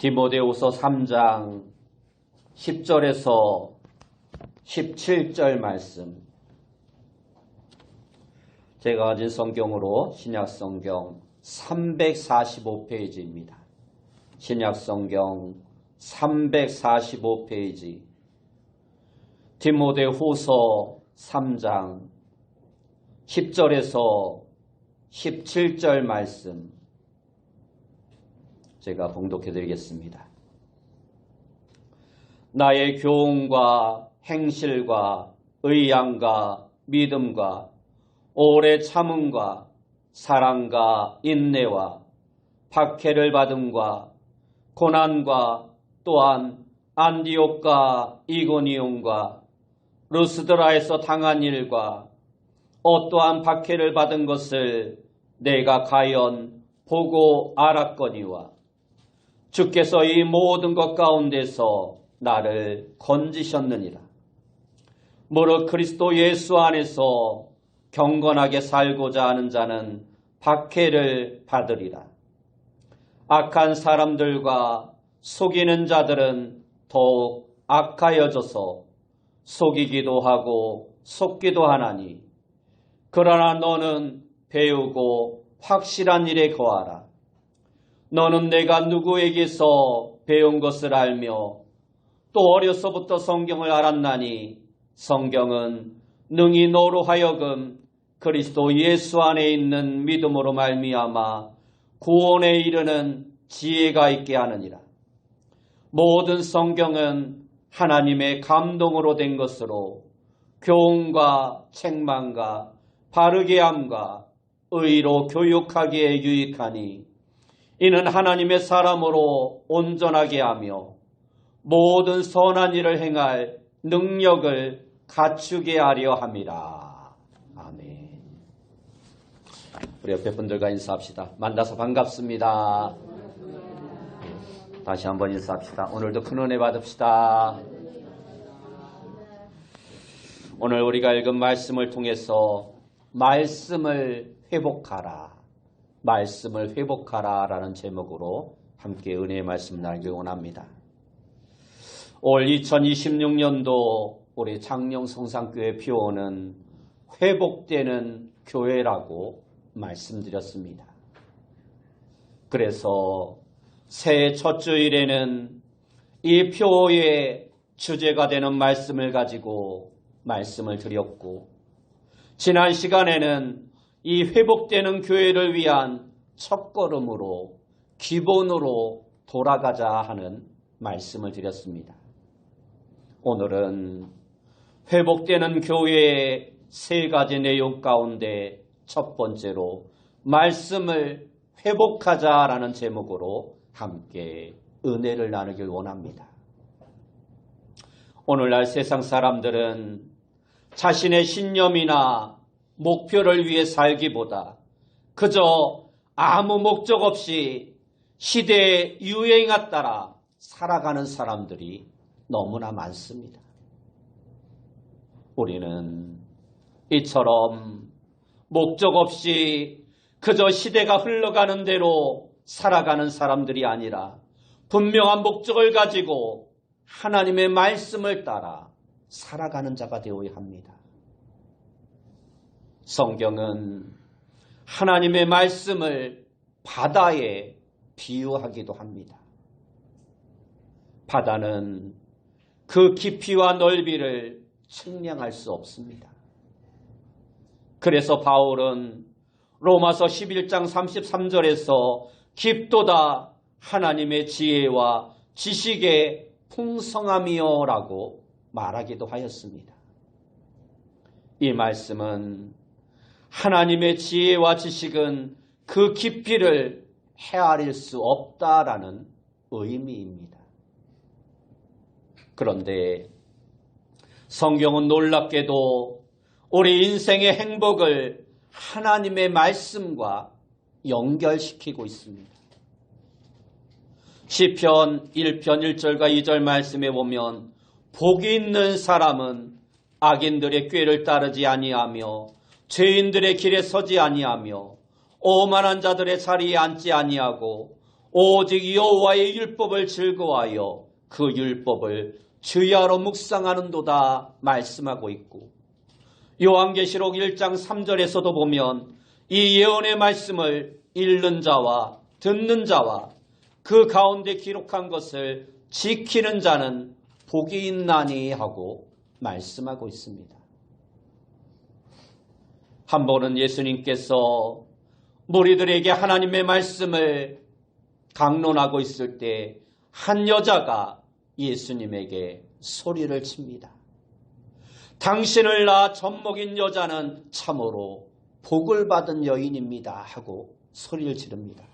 디모데후서 3장 10절에서 17절 말씀, 제가 가진 성경으로 신약성경 345페이지입니다. 신약성경 345페이지, 디모데후서 3장 10절에서 17절 말씀, 제가 봉독해 드리겠습니다. 나의 교훈과 행실과 의양과 믿음과 오래 참음과 사랑과 인내와 박해를 받음과 고난과 또한 안디옥과 이고니온과 루스드라에서 당한 일과 어떠한 박해를 받은 것을 내가 과연 보고 알았거니와 주께서 이 모든 것 가운데서 나를 건지셨느니라. 무릇 그리스도 예수 안에서 경건하게 살고자 하는 자는 박해를 받으리라. 악한 사람들과 속이는 자들은 더욱 악하여져서 속이기도 하고 속기도 하나니, 그러나 너는 배우고 확실한 일에 거하라. 너는 내가 누구에게서 배운 것을 알며 또 어려서부터 성경을 알았나니, 성경은 능히 너로 하여금 그리스도 예수 안에 있는 믿음으로 말미암아 구원에 이르는 지혜가 있게 하느니라. 모든 성경은 하나님의 감동으로 된 것으로 교훈과 책망과 바르게 함과 의로 교육하기에 유익하니, 이는 하나님의 사람으로 온전하게 하며 모든 선한 일을 행할 능력을 갖추게 하려 함이라. 아멘. 우리 옆에 분들과 인사합시다. 만나서 반갑습니다. 다시 한번 인사합시다. 오늘도 큰 은혜 받읍시다. 오늘 우리가 읽은 말씀을 통해서 말씀을 회복하라, 말씀을 회복하라 라는 제목으로 함께 은혜의 말씀을 나누기 원합니다. 올 2026년도 우리 장령 성산교회 표어는 회복되는 교회라고 말씀드렸습니다. 그래서 새해 첫 주일에는 이 표어의 주제가 되는 말씀을 가지고 말씀을 드렸고, 지난 시간에는 이 회복되는 교회를 위한 첫걸음으로 기본으로 돌아가자 하는 말씀을 드렸습니다. 오늘은 회복되는 교회의 세 가지 내용 가운데 첫 번째로 말씀을 회복하자라는 제목으로 함께 은혜를 나누길 원합니다. 오늘날 세상 사람들은 자신의 신념이나 목표를 위해 살기보다 그저 아무 목적 없이 시대의 유행에 따라 살아가는 사람들이 너무나 많습니다. 우리는 이처럼 목적 없이 그저 시대가 흘러가는 대로 살아가는 사람들이 아니라 분명한 목적을 가지고 하나님의 말씀을 따라 살아가는 자가 되어야 합니다. 성경은 하나님의 말씀을 바다에 비유하기도 합니다. 바다는 그 깊이와 넓이를 측량할 수 없습니다. 그래서 바울은 로마서 11장 33절에서 깊도다 하나님의 지혜와 지식의 풍성함이여 라고 말하기도 하였습니다. 이 말씀은 하나님의 지혜와 지식은 그 깊이를 헤아릴 수 없다라는 의미입니다. 그런데 성경은 놀랍게도 우리 인생의 행복을 하나님의 말씀과 연결시키고 있습니다. 시편 1편 1절과 2절 말씀에 보면 복이 있는 사람은 악인들의 꾀를 따르지 아니하며 죄인들의 길에 서지 아니하며 오만한 자들의 자리에 앉지 아니하고 오직 여호와의 율법을 즐거워하여 그 율법을 주야로 묵상하는도다 말씀하고 있고, 요한계시록 1장 3절에서도 보면 이 예언의 말씀을 읽는 자와 듣는 자와 그 가운데 기록한 것을 지키는 자는 복이 있나니 하고 말씀하고 있습니다. 한 번은 예수님께서 무리들에게 하나님의 말씀을 강론하고 있을 때 한 여자가 예수님에게 소리를 칩니다. 당신을 낳아 젖먹인 여자는 참으로 복을 받은 여인입니다 하고 소리를 지릅니다.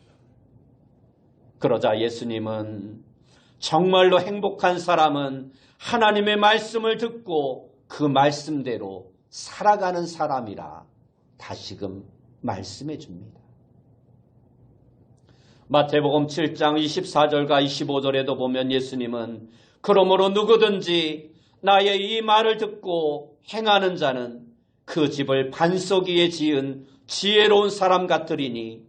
그러자 예수님은 정말로 행복한 사람은 하나님의 말씀을 듣고 그 말씀대로 살아가는 사람이라 다시금 말씀해 줍니다. 마태복음 7장 24절과 25절에도 보면 예수님은 그러므로 누구든지 나의 이 말을 듣고 행하는 자는 그 집을 반석 위에 지은 지혜로운 사람 같으리니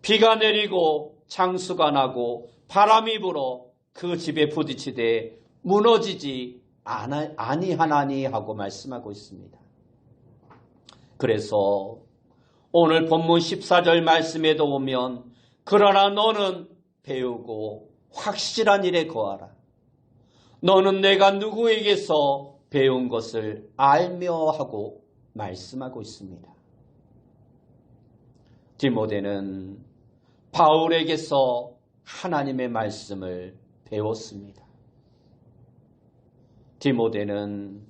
비가 내리고 장수가 나고 바람이 불어 그 집에 부딪히되 무너지지 아니하나니 하고 말씀하고 있습니다. 그래서 오늘 본문 14절 말씀에도 보면 그러나 너는 배우고 확실한 일에 거하라. 너는 내가 누구에게서 배운 것을 알며 하고 말씀하고 있습니다. 디모데는 바울에게서 하나님의 말씀을 배웠습니다. 디모데는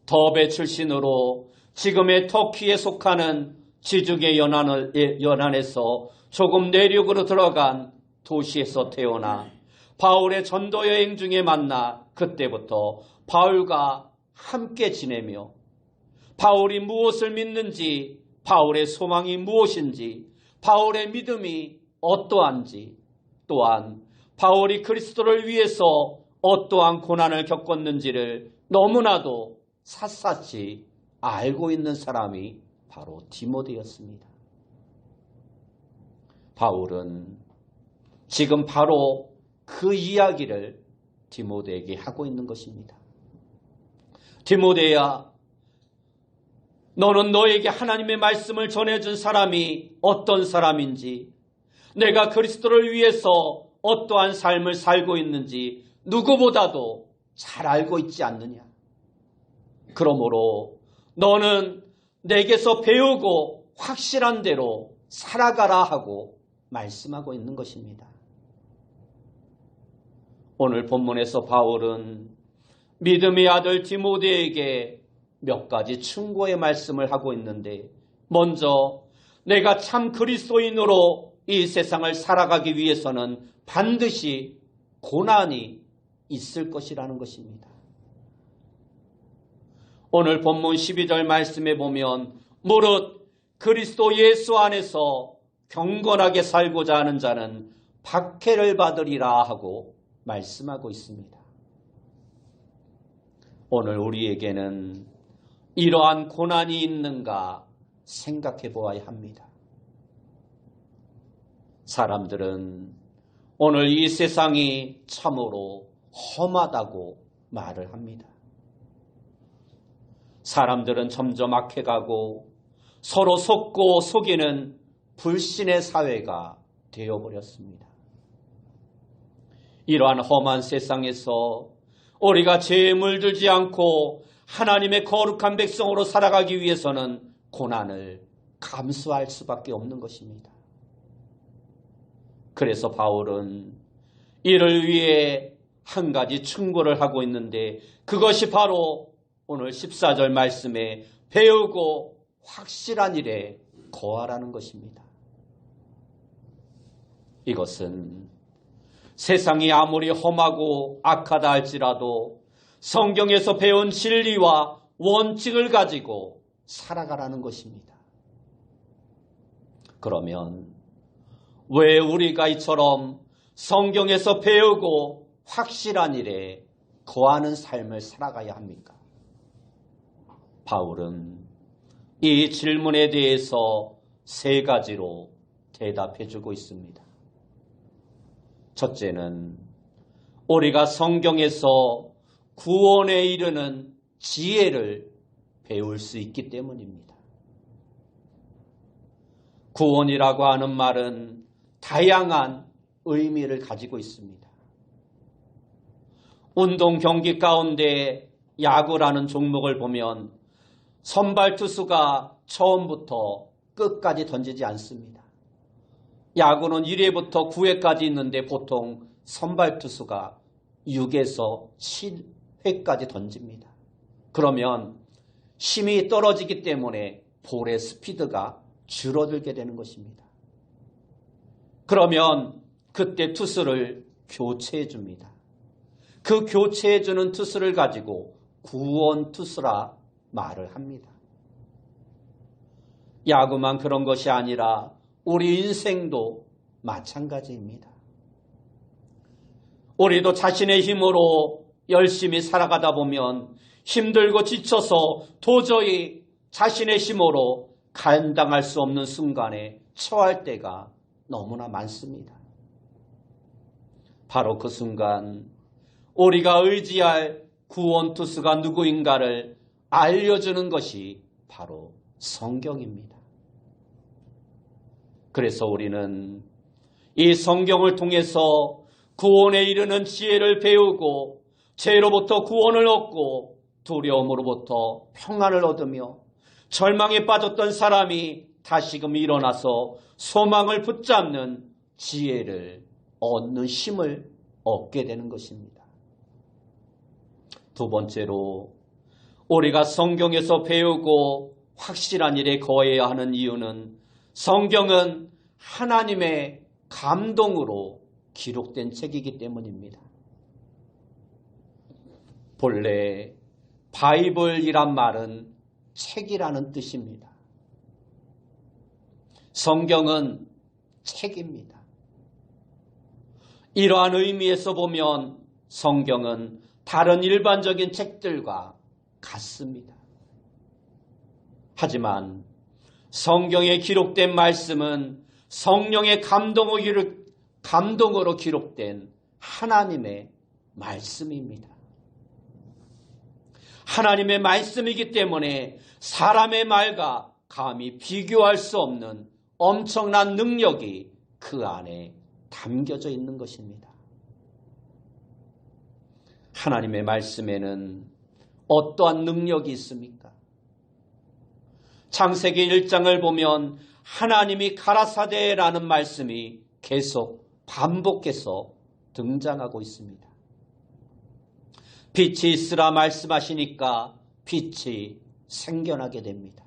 더베 출신으로 지금의 터키에 속하는 지중해 연안에서 조금 내륙으로 들어간 도시에서 태어나 바울의 전도 여행 중에 만나 그때부터 바울과 함께 지내며 바울이 무엇을 믿는지, 바울의 소망이 무엇인지, 바울의 믿음이 어떠한지, 또한 바울이 그리스도를 위해서 어떠한 고난을 겪었는지를 너무나도 샅샅이 알고 있는 사람이 바로 디모데였습니다. 바울은 지금 바로 그 이야기를 디모데에게 하고 있는 것입니다. 디모데야, 너는 너에게 하나님의 말씀을 전해준 사람이 어떤 사람인지, 내가 그리스도를 위해서 어떠한 삶을 살고 있는지 누구보다도 잘 알고 있지 않느냐. 그러므로 너는 내게서 배우고 확실한 대로 살아가라 하고 말씀하고 있는 것입니다. 오늘 본문에서 바울은 믿음의 아들 디모데에게 몇 가지 충고의 말씀을 하고 있는데, 먼저 내가 참 그리스도인으로 이 세상을 살아가기 위해서는 반드시 고난이 있을 것이라는 것입니다. 오늘 본문 12절 말씀에 보면 무릇 그리스도 예수 안에서 경건하게 살고자 하는 자는 박해를 받으리라 하고 말씀하고 있습니다. 오늘 우리에게는 이러한 고난이 있는가 생각해 보아야 합니다. 사람들은 오늘 이 세상이 참으로 험하다고 말을 합니다. 사람들은 점점 악해가고 서로 속고 속이는 불신의 사회가 되어버렸습니다. 이러한 험한 세상에서 우리가 죄에 물들지 않고 하나님의 거룩한 백성으로 살아가기 위해서는 고난을 감수할 수밖에 없는 것입니다. 그래서 바울은 이를 위해 한 가지 충고를 하고 있는데, 그것이 바로 오늘 14절 말씀에 배우고 확실한 일에 거하라는 것입니다. 이것은 세상이 아무리 험하고 악하다 할지라도 성경에서 배운 진리와 원칙을 가지고 살아가라는 것입니다. 그러면 왜 우리가 이처럼 성경에서 배우고 확실한 일에 거하는 삶을 살아가야 합니까? 바울은 이 질문에 대해서 세 가지로 대답해 주고 있습니다. 첫째는 우리가 성경에서 구원에 이르는 지혜를 배울 수 있기 때문입니다. 구원이라고 하는 말은 다양한 의미를 가지고 있습니다. 운동 경기 가운데 야구라는 종목을 보면 선발 투수가 처음부터 끝까지 던지지 않습니다. 야구는 1회부터 9회까지 있는데 보통 선발 투수가 6에서 7회까지 던집니다. 그러면 힘이 떨어지기 때문에 볼의 스피드가 줄어들게 되는 것입니다. 그러면 그때 투수를 교체해 줍니다. 그 교체해 주는 투수를 가지고 구원 투수라 말을 합니다. 야구만 그런 것이 아니라 우리 인생도 마찬가지입니다. 우리도 자신의 힘으로 열심히 살아가다 보면 힘들고 지쳐서 도저히 자신의 힘으로 감당할 수 없는 순간에 처할 때가 너무나 많습니다. 바로 그 순간 우리가 의지할 구원투수가 누구인가를 알려주는 것이 바로 성경입니다. 그래서 우리는 이 성경을 통해서 구원에 이르는 지혜를 배우고 죄로부터 구원을 얻고 두려움으로부터 평안을 얻으며 절망에 빠졌던 사람이 다시금 일어나서 소망을 붙잡는 지혜를 얻는 힘을 얻게 되는 것입니다. 두 번째로 우리가 성경에서 배우고 확실한 일에 거해야 하는 이유는 성경은 하나님의 감동으로 기록된 책이기 때문입니다. 본래 바이블이란 말은 책이라는 뜻입니다. 성경은 책입니다. 이러한 의미에서 보면 성경은 다른 일반적인 책들과 같습니다. 하지만 성경에 기록된 말씀은 성령의 감동으로 기록된 하나님의 말씀입니다. 하나님의 말씀이기 때문에 사람의 말과 감히 비교할 수 없는 엄청난 능력이 그 안에 담겨져 있는 것입니다. 하나님의 말씀에는 어떠한 능력이 있습니까? 창세기 1장을 보면 하나님이 가라사대라는 말씀이 계속 반복해서 등장하고 있습니다. 빛이 있으라 말씀하시니까 빛이 생겨나게 됩니다.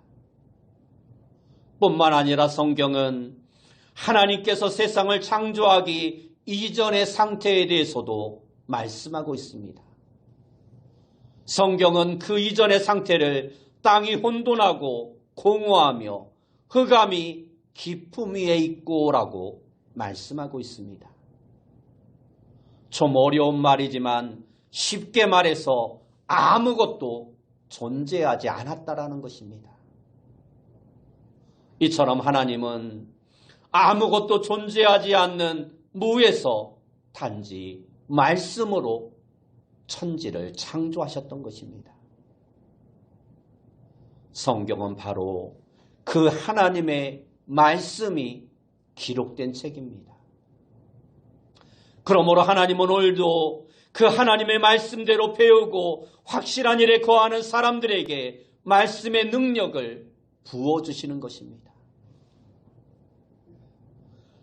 뿐만 아니라 성경은 하나님께서 세상을 창조하기 이전의 상태에 대해서도 말씀하고 있습니다. 성경은 그 이전의 상태를 땅이 혼돈하고 공허하며 흑암이 깊음 위에 있고라고 말씀하고 있습니다. 좀 어려운 말이지만 쉽게 말해서 아무것도 존재하지 않았다라는 것입니다. 이처럼 하나님은 아무것도 존재하지 않는 무에서 단지 말씀으로 천지를 창조하셨던 것입니다. 성경은 바로 그 하나님의 말씀이 기록된 책입니다. 그러므로 하나님은 오늘도 그 하나님의 말씀대로 배우고 확실한 일에 거하는 사람들에게 말씀의 능력을 부어주시는 것입니다.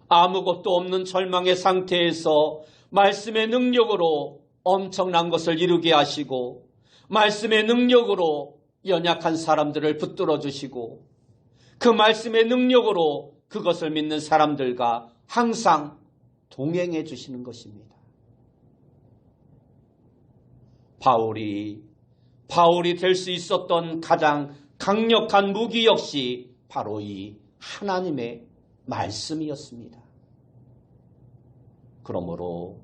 아무것도 없는 절망의 상태에서 말씀의 능력으로 엄청난 것을 이루게 하시고 말씀의 능력으로 연약한 사람들을 붙들어 주시고 그 말씀의 능력으로 그것을 믿는 사람들과 항상 동행해 주시는 것입니다. 바울이 될 수 있었던 가장 강력한 무기 역시 바로 이 하나님의 말씀이었습니다. 그러므로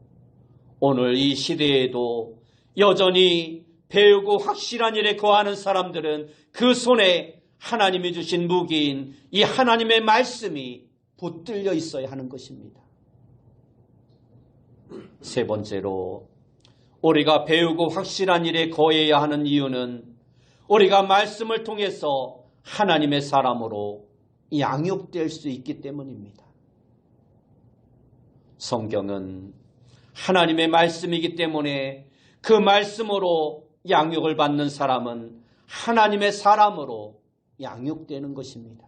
오늘 이 시대에도 여전히 배우고 확실한 일에 거하는 사람들은 그 손에 하나님이 주신 무기인 이 하나님의 말씀이 붙들려 있어야 하는 것입니다. 세 번째로 우리가 배우고 확실한 일에 거해야 하는 이유는 우리가 말씀을 통해서 하나님의 사람으로 양육될 수 있기 때문입니다. 성경은 하나님의 말씀이기 때문에 그 말씀으로 양육을 받는 사람은 하나님의 사람으로 양육되는 것입니다.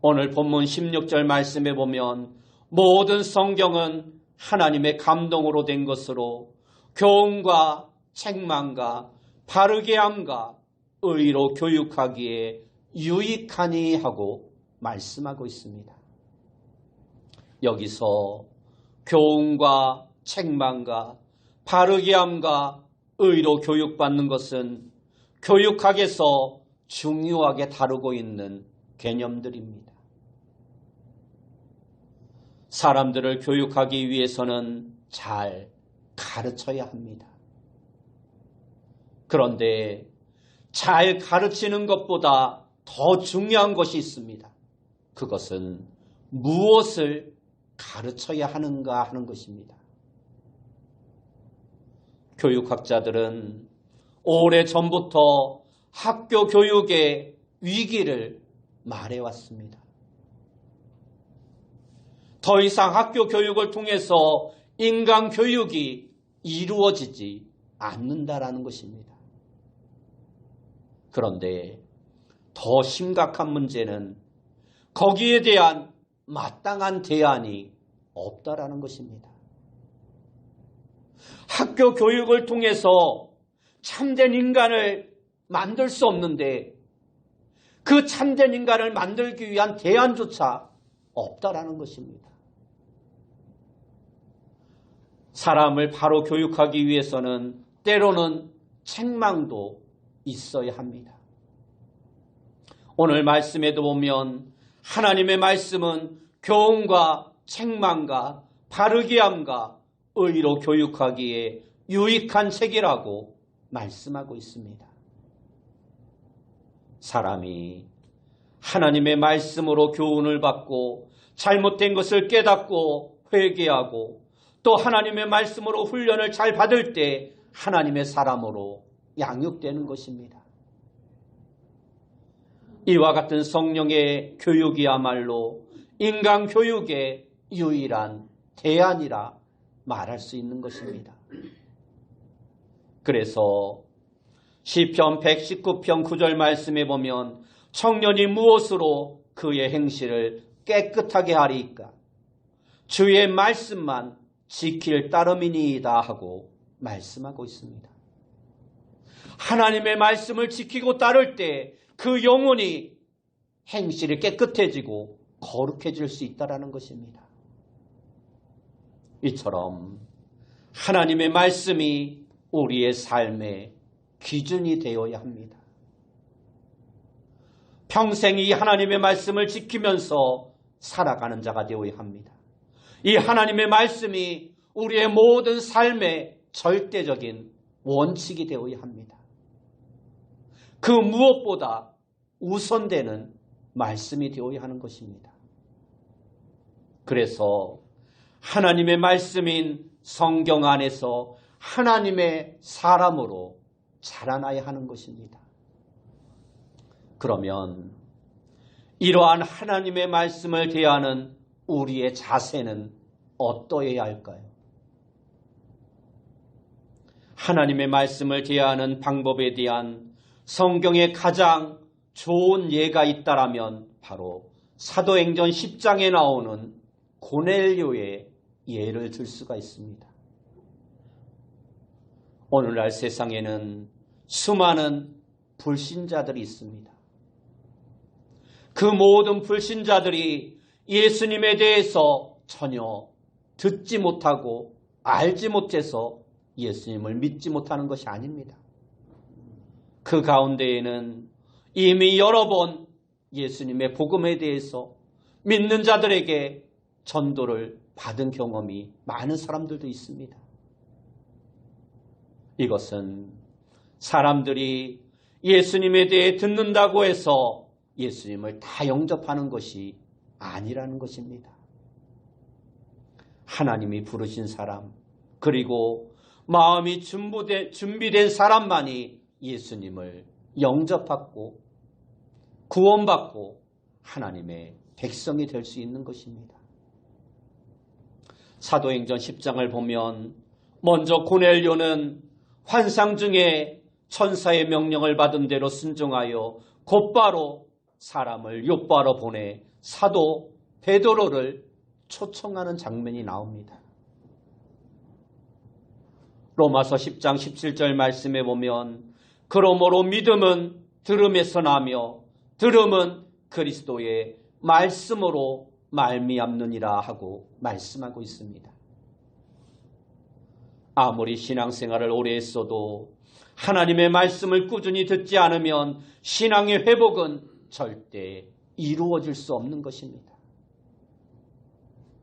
오늘 본문 16절 말씀에 보면 모든 성경은 하나님의 감동으로 된 것으로 교훈과 책망과 바르게 함과 의로 교육하기에 유익하니 하고 말씀하고 있습니다. 여기서 교훈과 책망과 바르게 함과 의로 교육받는 것은 교육학에서 중요하게 다루고 있는 개념들입니다. 사람들을 교육하기 위해서는 잘 가르쳐야 합니다. 그런데 잘 가르치는 것보다 더 중요한 것이 있습니다. 그것은 무엇을 가르쳐야 하는가 하는 것입니다. 교육학자들은 오래전부터 학교 교육의 위기를 말해왔습니다. 더 이상 학교 교육을 통해서 인간 교육이 이루어지지 않는다라는 것입니다. 그런데 더 심각한 문제는 거기에 대한 마땅한 대안이 없다라는 것입니다. 학교 교육을 통해서 참된 인간을 만들 수 없는데 그 참된 인간을 만들기 위한 대안조차 없다라는 것입니다. 사람을 바로 교육하기 위해서는 때로는 책망도 있어야 합니다. 오늘 말씀에도 보면 하나님의 말씀은 교훈과 책망과 바르게 함과 의로 교육하기에 유익한 책이라고 말씀하고 있습니다. 사람이 하나님의 말씀으로 교훈을 받고 잘못된 것을 깨닫고 회개하고 또 하나님의 말씀으로 훈련을 잘 받을 때 하나님의 사람으로 양육되는 것입니다. 이와 같은 성령의 교육이야말로 인간 교육의 유일한 대안이라 말할 수 있는 것입니다. 그래서 시편 119편 9절 말씀에 보면 청년이 무엇으로 그의 행실을 깨끗하게 하리이까? 주의 말씀만 지킬 따름이니이다 하고 말씀하고 있습니다. 하나님의 말씀을 지키고 따를 때 그 영혼이 행실이 깨끗해지고 거룩해질 수 있다는 것입니다. 이처럼 하나님의 말씀이 우리의 삶의 기준이 되어야 합니다. 평생 이 하나님의 말씀을 지키면서 살아가는 자가 되어야 합니다. 이 하나님의 말씀이 우리의 모든 삶의 절대적인 원칙이 되어야 합니다. 그 무엇보다 우선되는 말씀이 되어야 하는 것입니다. 그래서 하나님의 말씀인 성경 안에서 하나님의 사람으로 자라나야 하는 것입니다. 그러면 이러한 하나님의 말씀을 대하는 우리의 자세는 어떠해야 할까요? 하나님의 말씀을 대하는 방법에 대한 성경의 가장 좋은 예가 있다라면 바로 사도행전 10장에 나오는 고넬료의 예를 들 수가 있습니다. 오늘날 세상에는 수많은 불신자들이 있습니다. 그 모든 불신자들이 예수님에 대해서 전혀 듣지 못하고 알지 못해서 예수님을 믿지 못하는 것이 아닙니다. 그 가운데에는 이미 여러 번 예수님의 복음에 대해서 믿는 자들에게 전도를 받은 경험이 많은 사람들도 있습니다. 이것은 사람들이 예수님에 대해 듣는다고 해서 예수님을 다 영접하는 것이 아니라는 것입니다. 하나님이 부르신 사람, 그리고 마음이 준비된 사람만이 예수님을 영접하고 구원받고 하나님의 백성이 될 수 있는 것입니다. 사도행전 10장을 보면 먼저 고넬료는 환상 중에 천사의 명령을 받은 대로 순종하여 곧바로 사람을 욥바로 보내 사도 베드로를 초청하는 장면이 나옵니다. 로마서 10장 17절 말씀에 보면 그러므로 믿음은 들음에서 나며 들음은 그리스도의 말씀으로 말미암느니라 하고 말씀하고 있습니다. 아무리 신앙생활을 오래 했어도 하나님의 말씀을 꾸준히 듣지 않으면 신앙의 회복은 절대 이루어질 수 없는 것입니다.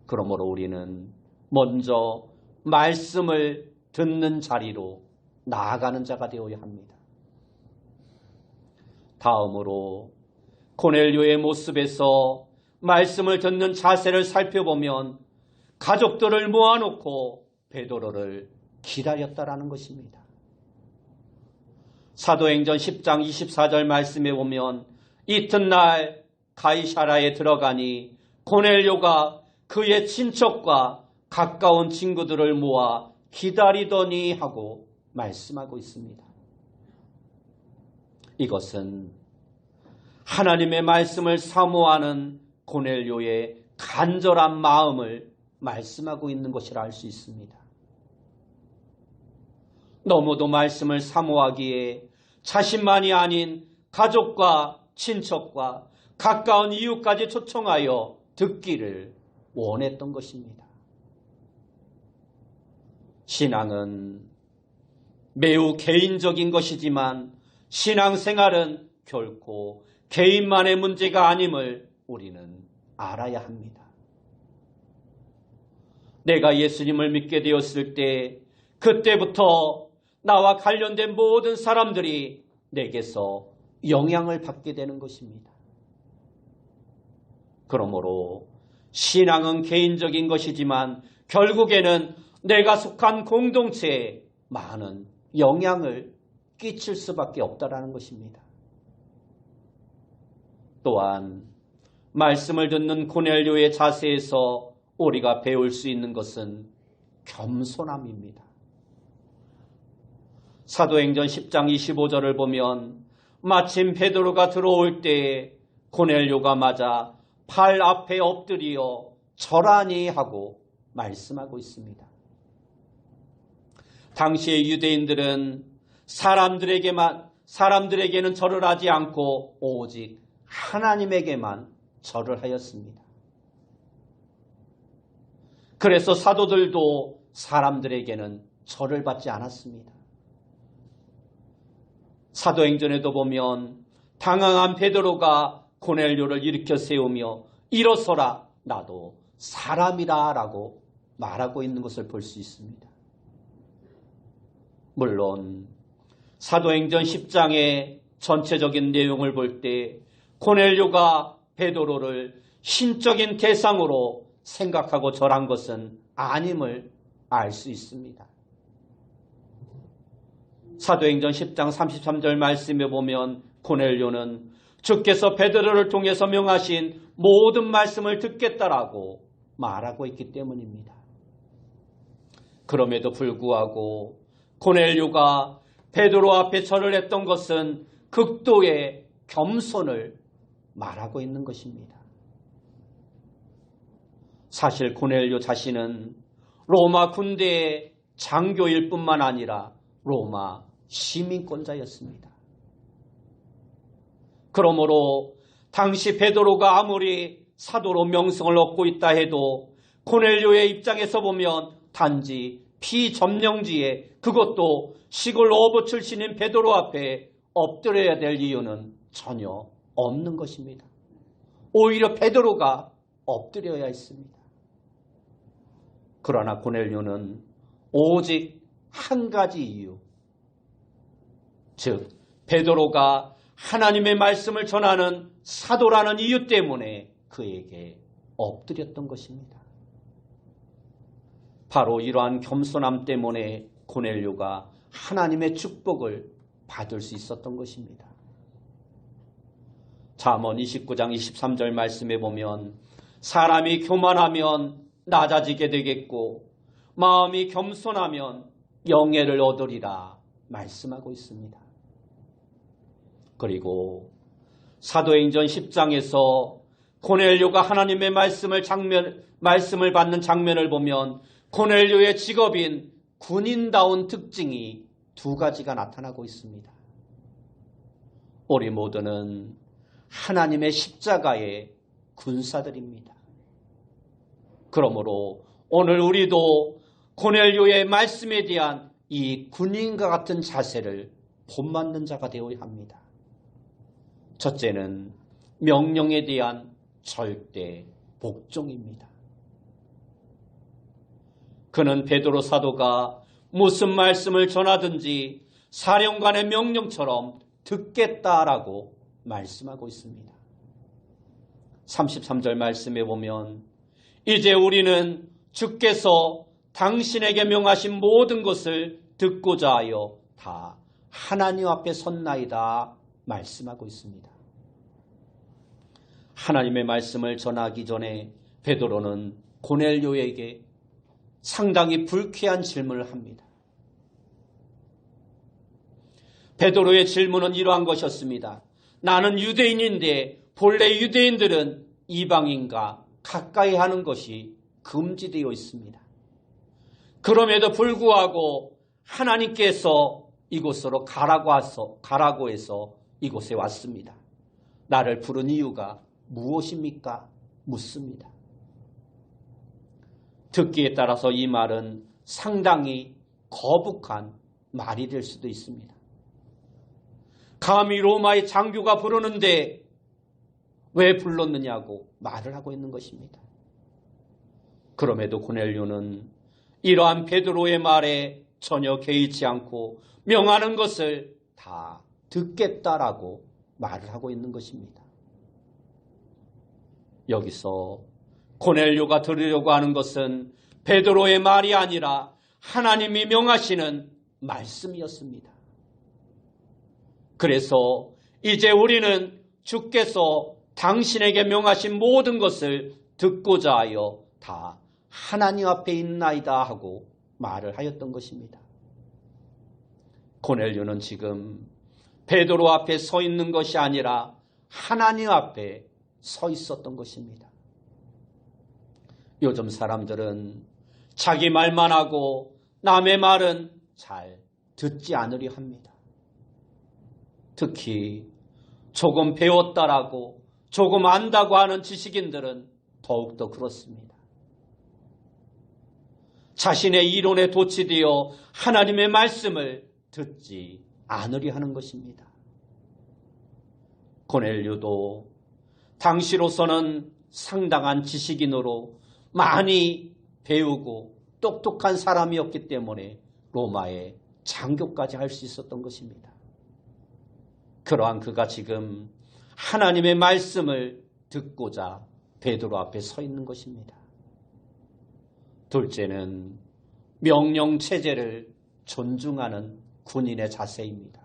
그러므로 우리는 먼저 말씀을 듣는 자리로 나아가는 자가 되어야 합니다. 다음으로 고넬료의 모습에서 말씀을 듣는 자세를 살펴보면 가족들을 모아놓고 베드로를 기다렸다라는 것입니다. 사도행전 10장 24절 말씀에 보면 이튿날 가이사라에 들어가니 고넬료가 그의 친척과 가까운 친구들을 모아 기다리더니 하고 말씀하고 있습니다. 이것은 하나님의 말씀을 사모하는 고넬료의 간절한 마음을 말씀하고 있는 것이라 할 수 있습니다. 너무도 말씀을 사모하기에 자신만이 아닌 가족과 친척과 가까운 이웃까지 초청하여 듣기를 원했던 것입니다. 신앙은 매우 개인적인 것이지만 신앙생활은 결코 개인만의 문제가 아님을 우리는 알아야 합니다. 내가 예수님을 믿게 되었을 때 그때부터 나와 관련된 모든 사람들이 내게서 영향을 받게 되는 것입니다. 그러므로 신앙은 개인적인 것이지만 결국에는 내가 속한 공동체에 많은 영향을 끼칠 수밖에 없다라는 것입니다. 또한 말씀을 듣는 고넬료의 자세에서 우리가 배울 수 있는 것은 겸손함입니다. 사도행전 10장 25절을 보면 마침 베드로가 들어올 때에 고넬료가 맞아 발 앞에 엎드려 절하니 하고 말씀하고 있습니다. 당시의 유대인들은 사람들에게는 절을 하지 않고 오직 하나님에게만 절을 하였습니다. 그래서 사도들도 사람들에게는 절을 받지 않았습니다. 사도행전에도 보면 당황한 베드로가 고넬료를 일으켜 세우며 일어서라 나도 사람이다 라고 말하고 있는 것을 볼 수 있습니다. 물론 사도행전 10장의 전체적인 내용을 볼 때 고넬료가 베드로를 신적인 대상으로 생각하고 절한 것은 아님을 알 수 있습니다. 사도행전 10장 33절 말씀에 보면 고넬료는 주께서 베드로를 통해서 명하신 모든 말씀을 듣겠다라고 말하고 있기 때문입니다. 그럼에도 불구하고 고넬료가 베드로 앞에 절을 했던 것은 극도의 겸손을 말하고 있는 것입니다. 사실 고넬료 자신은 로마 군대의 장교일 뿐만 아니라 로마 시민권자였습니다. 그러므로 당시 베드로가 아무리 사도로 명성을 얻고 있다 해도 고넬료의 입장에서 보면 단지 피점령지에 그것도 시골 어부 출신인 베드로 앞에 엎드려야 될 이유는 전혀 없는 것입니다. 오히려 베드로가 엎드려야 했습니다. 그러나 고넬료는 오직 한 가지 이유, 즉 베드로가 하나님의 말씀을 전하는 사도라는 이유 때문에 그에게 엎드렸던 것입니다. 바로 이러한 겸손함 때문에 고넬료가 하나님의 축복을 받을 수 있었던 것입니다. 잠언 29장 23절 말씀에 보면 사람이 교만하면 낮아지게 되겠고 마음이 겸손하면 영예를 얻으리라 말씀하고 있습니다. 그리고 사도행전 10장에서 고넬료가 하나님의 말씀을 받는 장면을 보면 고넬료의 직업인 군인다운 특징이 두 가지가 나타나고 있습니다. 우리 모두는 하나님의 십자가의 군사들입니다. 그러므로 오늘 우리도 고넬료의 말씀에 대한 이 군인과 같은 자세를 본받는 자가 되어야 합니다. 첫째는 명령에 대한 절대 복종입니다. 그는 베드로 사도가 무슨 말씀을 전하든지 사령관의 명령처럼 듣겠다라고 말씀하고 있습니다. 33절 말씀에 보면 이제 우리는 주께서 당신에게 명하신 모든 것을 듣고자 하여 다 하나님 앞에 섰나이다 말씀하고 있습니다. 하나님의 말씀을 전하기 전에 베드로는 고넬료에게 상당히 불쾌한 질문을 합니다. 베드로의 질문은 이러한 것이었습니다. 나는 유대인인데 본래 유대인들은 이방인과 가까이 하는 것이 금지되어 있습니다. 그럼에도 불구하고 하나님께서 이곳으로 가라고 해서 이곳에 왔습니다. 나를 부른 이유가 무엇입니까? 묻습니다. 듣기에 따라서 이 말은 상당히 거북한 말이 될 수도 있습니다. 감히 로마의 장교가 부르는데 왜 불렀느냐고 말을 하고 있는 것입니다. 그럼에도 고넬료는 이러한 베드로의 말에 전혀 개의치 않고 명하는 것을 다 듣겠다라고 말을 하고 있는 것입니다. 여기서 고넬료가 들으려고 하는 것은 베드로의 말이 아니라 하나님이 명하시는 말씀이었습니다. 그래서 이제 우리는 주께서 당신에게 명하신 모든 것을 듣고자 하여 다 하나님 앞에 있나이다 하고 말을 하였던 것입니다. 고넬료는 지금 베드로 앞에 서 있는 것이 아니라 하나님 앞에 서 있었던 것입니다. 요즘 사람들은 자기 말만 하고 남의 말은 잘 듣지 않으려 합니다. 특히 조금 배웠다라고 조금 안다고 하는 지식인들은 더욱더 그렇습니다. 자신의 이론에 도취되어 하나님의 말씀을 듣지 않으려 하는 것입니다. 고넬료도 당시로서는 상당한 지식인으로 많이 배우고 똑똑한 사람이었기 때문에 로마의 장교까지 할 수 있었던 것입니다. 그러한 그가 지금 하나님의 말씀을 듣고자 베드로 앞에 서 있는 것입니다. 둘째는 명령 체제를 존중하는 군인의 자세입니다.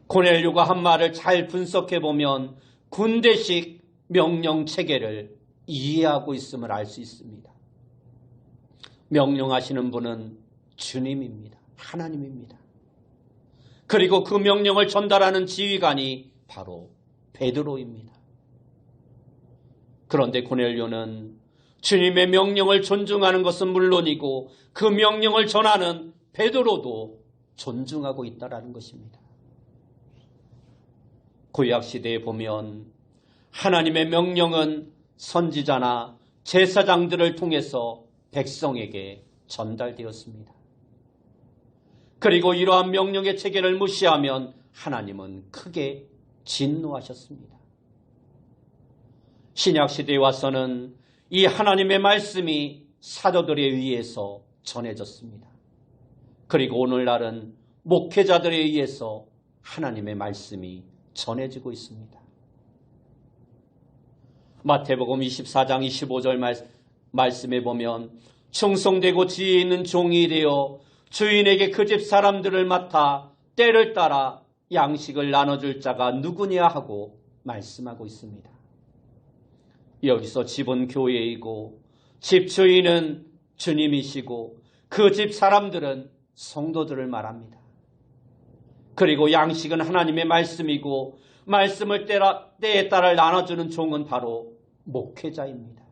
고넬료가 한 말을 잘 분석해 보면 군대식 명령 체계를 이해하고 있음을 알 수 있습니다. 명령하시는 분은 주님입니다. 하나님입니다. 그리고 그 명령을 전달하는 지휘관이 바로 베드로입니다. 그런데 고넬료는 주님의 명령을 존중하는 것은 물론이고 그 명령을 전하는 베드로도 존중하고 있다는 것입니다. 구약시대에 보면 하나님의 명령은 선지자나 제사장들을 통해서 백성에게 전달되었습니다. 그리고 이러한 명령의 체계를 무시하면 하나님은 크게 진노하셨습니다. 신약시대에 와서는 이 하나님의 말씀이 사도들에 의해서 전해졌습니다. 그리고 오늘날은 목회자들에 의해서 하나님의 말씀이 전해지고 있습니다. 마태복음 24장 25절 말씀에 보면 충성되고 지혜 있는 종이 되어 주인에게 그 집 사람들을 맡아 때를 따라 양식을 나눠줄 자가 누구냐 하고 말씀하고 있습니다. 여기서 집은 교회이고 집주인은 주님이시고 그 집 사람들은 성도들을 말합니다. 그리고 양식은 하나님의 말씀이고 말씀을 때에 따라 나눠주는 종은 바로 목회자입니다.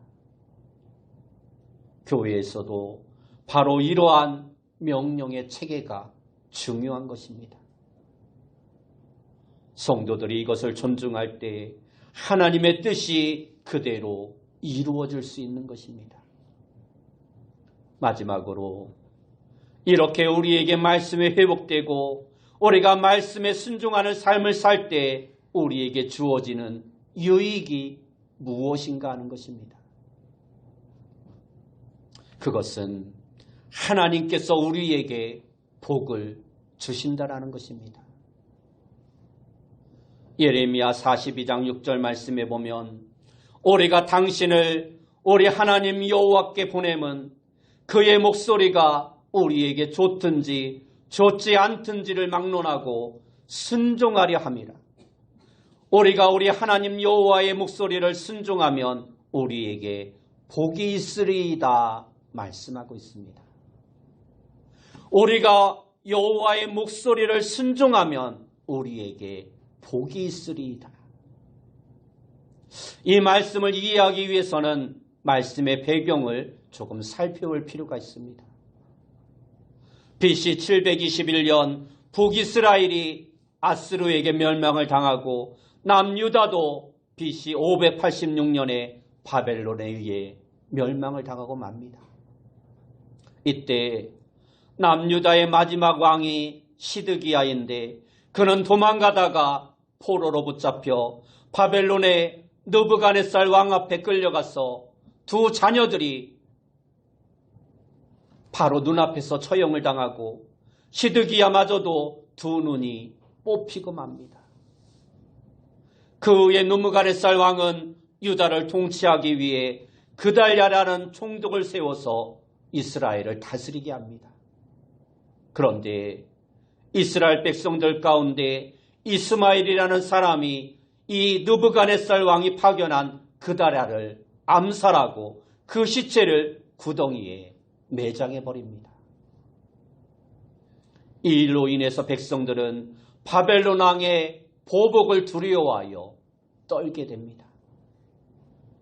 교회에서도 바로 이러한 명령의 체계가 중요한 것입니다. 성도들이 이것을 존중할 때 하나님의 뜻이 그대로 이루어질 수 있는 것입니다. 마지막으로 이렇게 우리에게 말씀이 회복되고 우리가 말씀에 순종하는 삶을 살 때 우리에게 주어지는 유익이 무엇인가 하는 것입니다. 그것은 하나님께서 우리에게 복을 주신다라는 것입니다. 예레미야 42장 6절 말씀에 보면 우리가 당신을 우리 하나님 여호와께 보내면 그의 목소리가 우리에게 좋든지 좋지 않든지를 막론하고 순종하려 함이라. 우리가 우리 하나님 여호와의 목소리를 순종하면 우리에게 복이 있으리이다 말씀하고 있습니다. 우리가 여호와의 목소리를 순종하면 우리에게 복이 있으리이다. 이 말씀을 이해하기 위해서는 말씀의 배경을 조금 살펴볼 필요가 있습니다. BC 721년 북이스라엘이 아스루에게 멸망을 당하고 남유다도 BC 586년에 바벨론에 의해 멸망을 당하고 맙니다. 이때 남유다의 마지막 왕이 시드기야인데 그는 도망가다가 포로로 붙잡혀 바벨론의 느부갓네살 왕 앞에 끌려가서 두 자녀들이 바로 눈앞에서 처형을 당하고 시드기야마저도 두 눈이 뽑히고 맙니다. 그 후에 느부갓네살 왕은 유다를 통치하기 위해 그달랴라는 총독을 세워서 이스라엘을 다스리게 합니다. 그런데 이스라엘 백성들 가운데 이스마엘이라는 사람이 이 느부갓네살 왕이 파견한 그달랴를 암살하고 그 시체를 구덩이에 매장해 버립니다. 이 일로 인해서 백성들은 바벨론 왕의 보복을 두려워하여 떨게 됩니다.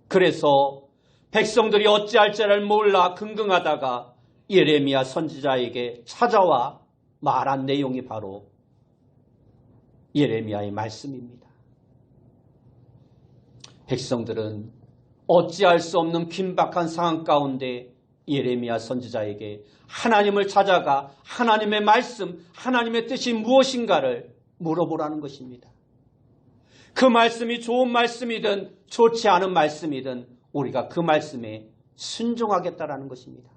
그래서 백성들이 어찌할 줄을 몰라 긍긍하다가 예레미야 선지자에게 찾아와 말한 내용이 바로 예레미야의 말씀입니다. 백성들은 어찌할 수 없는 긴박한 상황 가운데 예레미야 선지자에게 하나님을 찾아가 하나님의 말씀, 하나님의 뜻이 무엇인가를 물어보라는 것입니다. 그 말씀이 좋은 말씀이든 좋지 않은 말씀이든 우리가 그 말씀에 순종하겠다라는 것입니다.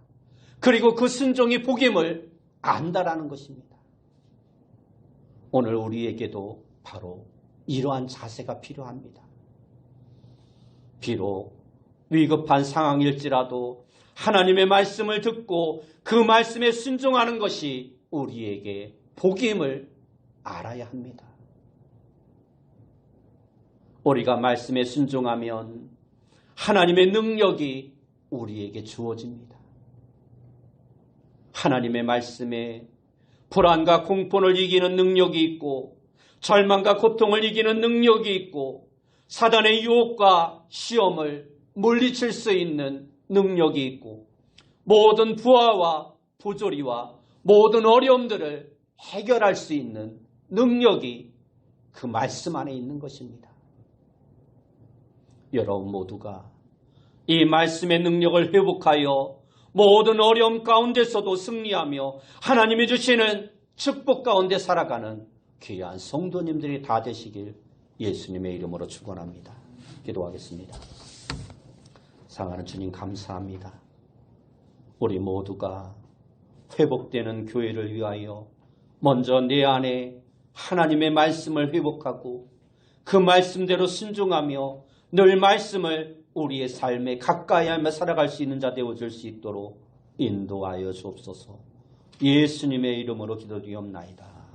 그리고 그 순종이 복임을 안다라는 것입니다. 오늘 우리에게도 바로 이러한 자세가 필요합니다. 비록 위급한 상황일지라도 하나님의 말씀을 듣고 그 말씀에 순종하는 것이 우리에게 복임을 알아야 합니다. 우리가 말씀에 순종하면 하나님의 능력이 우리에게 주어집니다. 하나님의 말씀에 불안과 공포를 이기는 능력이 있고 절망과 고통을 이기는 능력이 있고 사단의 유혹과 시험을 물리칠 수 있는 능력이 있고 모든 부하와 부조리와 모든 어려움들을 해결할 수 있는 능력이 그 말씀 안에 있는 것입니다. 여러분 모두가 이 말씀의 능력을 회복하여 모든 어려움 가운데서도 승리하며 하나님이 주시는 축복 가운데 살아가는 귀한 성도님들이 다 되시길 예수님의 이름으로 축원합니다. 기도하겠습니다. 사랑하는 주님 감사합니다. 우리 모두가 회복되는 교회를 위하여 먼저 내 안에 하나님의 말씀을 회복하고 그 말씀대로 순종하며 늘 말씀을 우리의 삶에 가까이 하며 살아갈 수 있는 자 되어줄 수 있도록 인도하여 주옵소서. 예수님의 이름으로 기도드리옵나이다.